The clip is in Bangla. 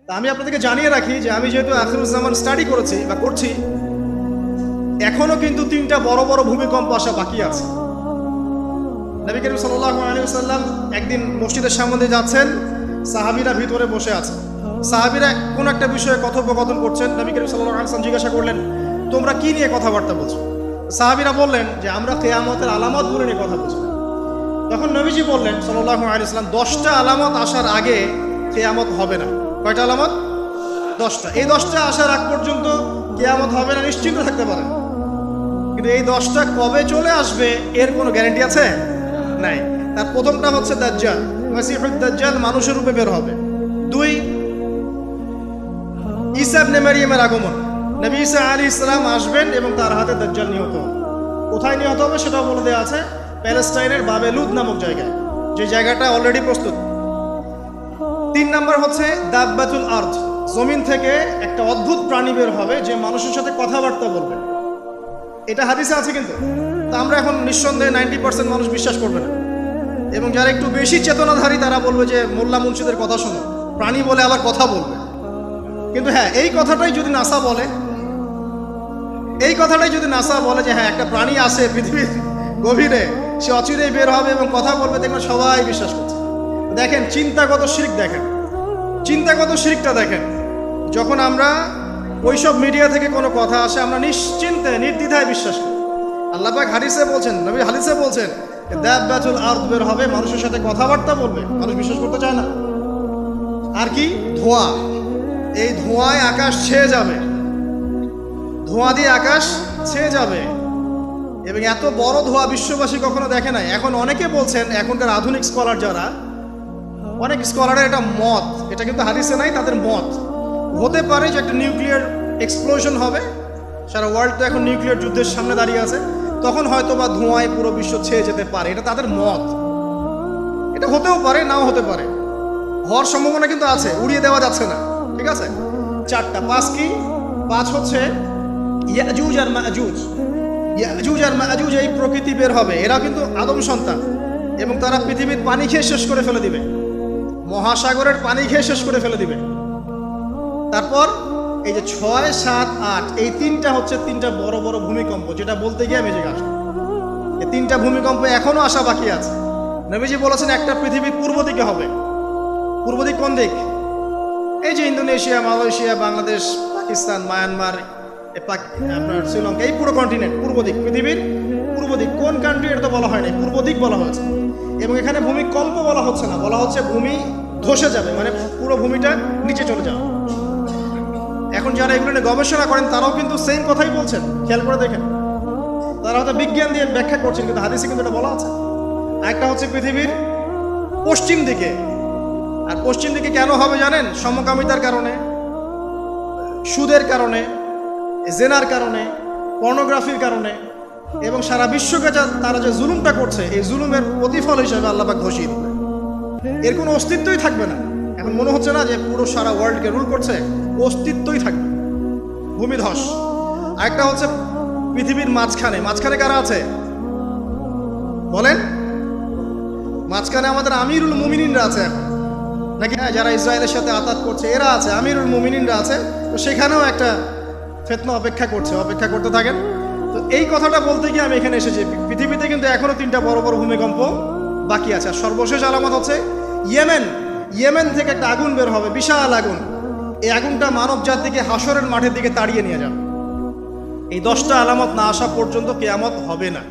তা আমি আপনাদেরকে জানিয়ে রাখি যে আমি যেহেতু আখিরুজ্জামান স্টাডি করেছি বা করছি, এখনো কিন্তু 3টা বড় বড় ভূমিকম্প আসা বাকি আছে। নবী করিম সাল্লাল্লাহু আলাইহি ওয়াসাল্লাম একদিন মসজিদের সামনে দিয়ে যাচ্ছেন, সাহাবীরা ভিতরে বসে আছে। সাহাবীরা কোন একটা বিষয়ে কথোপকথন করছেন। নবী করিম সাল্লাল্লাহু আলাইহি ওয়াসাল্লাম জিজ্ঞাসা করলেন, তোমরা কি নিয়ে কথাবার্তা বলছো? সাহাবীরা বললেন যে আমরা কিয়ামতের আলামতগুলো নিয়ে কথা বলছি। তখন নবীজি বললেন সাল্লাল্লাহু আলাইহি ওয়াসাল্লাম, 10টা আলামত আসার আগে কিয়ামত হবে না। কয়টা আলামত? 10টা। এই 10টা আসার আগ পর্যন্ত কিয়ামত হবে না, নিশ্চিন্ত থাকতে পারেন। কিন্তু এই 10টা কবে চলে আসবে এর কোনো গ্যারান্টি আছে? নাই। তার প্রথমটা হচ্ছে দাজ্জাল, মাসিহুদ দাজ্জাল মানুষের রূপে বের হবে। 2, ঈসা ইবনে মারইয়ামের আগমন। নবী ঈসা আলাইহিস সালাম আসবেন এবং তার হাতে দাজ্জাল নিহত হবে। কোথায় নিহত হবে সেটাও বলে দেওয়া আছে, প্যালেস্টাইনের বাবেলুদ নামক জায়গায়, যে জায়গাটা অলরেডি প্রস্তুত। 3 নাম্বার হচ্ছে দাব্বাতুল আরদ, জমিন থেকে একটা অদ্ভুত প্রাণী বের হবে যে মানুষের সাথে কথাবার্তা বলবে। এটা হাদিসে আছে, কিন্তু তা আমরা এখন নিঃসন্দেহে 90% মানুষ বিশ্বাস করবে না। এবং যারা একটু বেশি চেতনাধারী তারা বলবে যে মোল্লা মুন্সিদের কথা শোনো, প্রাণী বলে আবার কথা বলবে। কিন্তু হ্যাঁ, এই কথাটাই যদি নাসা বলে, যে হ্যাঁ একটা প্রাণী আছে পৃথিবীর গভীরে, সে অচিরেই বের হবে এবং কথা বলবে, দেখবেন সবাই বিশ্বাস করছে। দেখেন চিন্তাগত শিরক, চিন্তাগত শিরকটা দেখেন। যখন আমরা ওইসব মিডিয়া থেকে কোনো কথা আসে, আমরা নিশ্চিন্তে নির্দ্বিধায় বিশ্বাস করি। আল্লাহ পাক হাদিসে বলছেন, নবী হাদিসে বলছেন, দাব্বাতুল আরদ বের হবে, মানুষের সাথে কথাবার্তা বলবে, মানুষ বিশ্বাস করতে চায় না। আর কি? ধোঁয়া। এই ধোঁয়ায় আকাশ ছেয়ে যাবে, ধোঁয়া দিয়ে আকাশ ছেয়ে যাবে। এবং এত বড় ধোঁয়া বিশ্ববাসী কখনো দেখে নাই। এখন অনেকে বলছেন, এখনকার আধুনিক স্কলার যারা, অনেক স্কলারের এটা মত, এটা কিন্তু হাদিসে নাই, তাদের মত হতে পারে যে একটা নিউক্লিয়ার এক্সপ্লোশন হবে। সারা ওয়ার্ল্ড তো এখন নিউক্লিয়ার যুদ্ধের সামনে দাঁড়িয়ে আছে, তখন হয়তো বা ধোঁয়ায় পুরো বিশ্ব ছেয়ে যেতে পারে। এটা তাদের মত, এটা হতেও পারে, নাও হতে পারে, হওয়ার সম্ভাবনা কিন্তু আছে, উড়িয়ে দেওয়া যাচ্ছে না। ঠিক আছে, 4টা। 5 কি? 5 হচ্ছে ইয়াজুজ আর মাজুজ। ইয়াজুজ আর মাজুজ এই প্রকৃতি বের হবে, এরা কিন্তু আদম সন্তান এবং তারা পৃথিবীর পানি খেয়ে শেষ করে ফেলে দিবে, মহাসাগরের পানি খেয়ে শেষ করে ফেলে দিবে। তারপর এই যে 6, 7, 8 এই 3টা হচ্ছে 3টা বড় বড় ভূমিকম্প, যেটা বলতে গিয়ে আমি জেগে আসলাম। এই 3টা ভূমিকম্প এখনো আসা বাকি আছে। নবীজি বলেছেন একটা পৃথিবীর পূর্ব দিকে হবে। পূর্ব দিক কোন দিক? এই যে Indonesia, Malaysia, Bangladesh, Pakistan, Myanmar, আপনার শ্রীলঙ্কা, এই পুরো কন্টিনেন্ট পূর্ব দিক, পৃথিবীর পূর্ব দিক। কোন কান্ট্রি এটা তো বলা হয় নাই, পূর্ব দিক বলা হয়েছে। এবং এখানে ভূমিকম্প বলা হচ্ছে না, বলা হচ্ছে ভূমি ধসে যাবে, মানে পুরো ভূমিটা নিচে চলে যাবে। এখন যারা এগুলো নিয়ে গবেষণা করেন তারাও কিন্তু সেম কথাই বলছেন, খেয়াল করে দেখেন। তারা হয়তো বিজ্ঞান দিয়ে ব্যাখ্যা করছেন, কিন্তু হাদিসে কিন্তু এটা বলা আছে। একটা হচ্ছে পৃথিবীর পশ্চিম দিকে। আর পশ্চিম দিকে কেন হবে জানেন? সমকামিতার কারণে, সুদের কারণে, জেনার কারণে, পর্নোগ্রাফির কারণে, এবং সারা বিশ্বকে তারা যে জুলুমটা করছে, এই জুলুমের প্রতিফল হিসেবে আল্লাহ পাক ধসিয়ে দেবে। এর কোনো অস্তিত্বই থাকবে না। এখন মনে হচ্ছে না যে পুরো সারা ওয়ার্ল্ডকে রুল করছে, অস্তিত্বই থাকবে, ভূমিধস। আরেকটা হচ্ছে পৃথিবীর মাঝখানে কারা আছে বলেন? মাঝখানে আমাদের আমিরুল মুমিনিনরা আছে এখন, নাকি? হ্যাঁ, যারা ইসরায়েলের সাথে আতাত করছে এরা আছে, আমিরুল মুমিনিনরা আছে। তো সেখানেও একটা ফিতনা অপেক্ষা করতে থাকেন। তো এই কথাটা বলতে গিয়ে আমি এখানে এসেছি। পৃথিবীতে কিন্তু এখনো 3টা বড় বড় ভূমিকম্প বাকি আছে। আর সর্বশেষ আলামত হচ্ছে ইয়েমেন থেকে একটা আগুন বের হবে, বিশাল আগুন। এই আগুনটা মানব জাতিকে হাসরের মাঠের দিকে তাড়িয়ে নিয়ে যাবে। এই 10টা আলামত না আসা পর্যন্ত কিয়ামত হবে না।